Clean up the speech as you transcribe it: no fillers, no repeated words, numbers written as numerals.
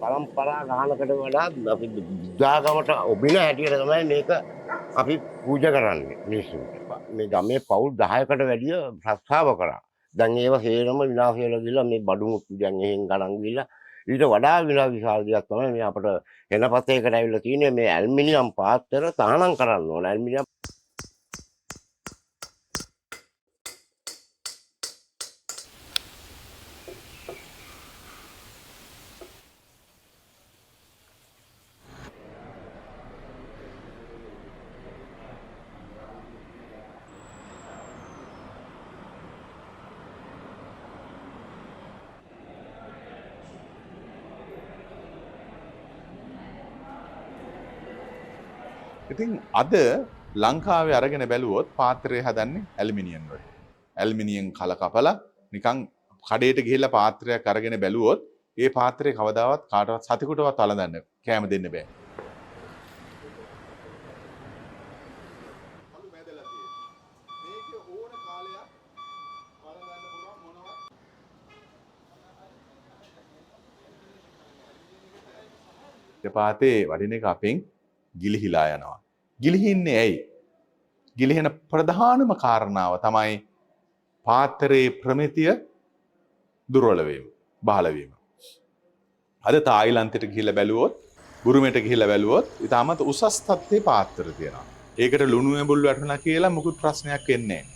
පරම්පරා ගානකට වඩා අපි බුද්ධාගමට ඔබින හැටියට තමයි මේක අපි පූජා කරන්නේ මිනිස්සුන්ට. මේ ගමේ පවුල් 10කට වැඩිය ප්‍රස්තාව කරා. දැන් ඒව හේරම විනාශ වෙලා ගිහලා මේ බඩු මුට්ටු දැන් එහෙන් ගණන් ගිහලා ඊට වඩා විශාල දෙයක් තමයි මේ අපිට එනපතේකට ඇවිල්ලා තියෙන්නේ මේ ඇල්මිනියම් පාත්‍ර තහනම් කරන්න ඕන. ඇල්මිනියම් ඉතින් අද ලංකාවේ අරගෙන බැලුවොත් පාත්‍රය හදන්නේ ඇලුමිනියම් වලින්. ඇලුමිනියම් කල කපලා නිකන් කඩේට ගිහිල්ලා පාත්‍රයක් අරගෙන බැලුවොත් ඒ පාත්‍රය කවදාවත් කාටවත් සතෙකුටවත් වළඳන්න කැම දෙන්න බෑ. පාතේ වඩින එක අපෙන් ගිලිහිලා යනවා. ගිලිහින්නේ ඇයි? ගිලිහෙන ප්‍රධානම කාරණාව තමයි පාත්‍රයේ ප්‍රමිතිය දුර්වල වීම, බහල වීම. අද තායිලන්තයට ගිහිල්ලා බැලුවොත්, බුරුමෙට ගිහිල්ලා බැලුවොත්, ඊටමත් උසස් තත්ත්වයේ පාත්‍ර තියෙනවා. ඒකට ලුණු ඇඹුල් වැටුණා කියලා මුකුත් ප්‍රශ්නයක් එන්නේ නැහැ.